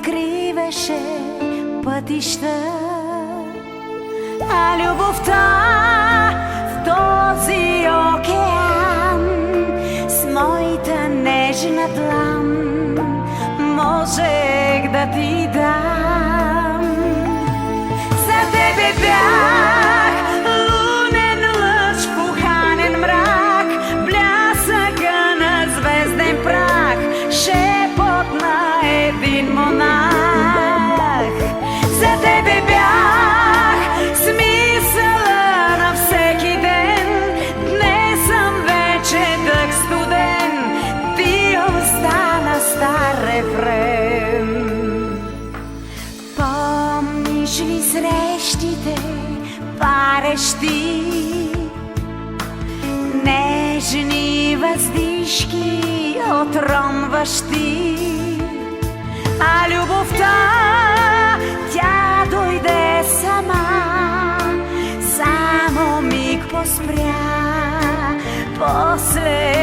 откриваше пътища, а любовта в този океан с моята нежна длан можех да ти дам. За тебе бях лунен лъч в уханен мрак, блясъка на звезден прах, шепот на един монах. За тебе бях смисъла на всеки ден, днес съм вече дъх студен, ти остана стар рефрен. Помниш ли срещите парещи, нежни въздишки отронващи, а любовта тя дойде сама, само миг поспря, после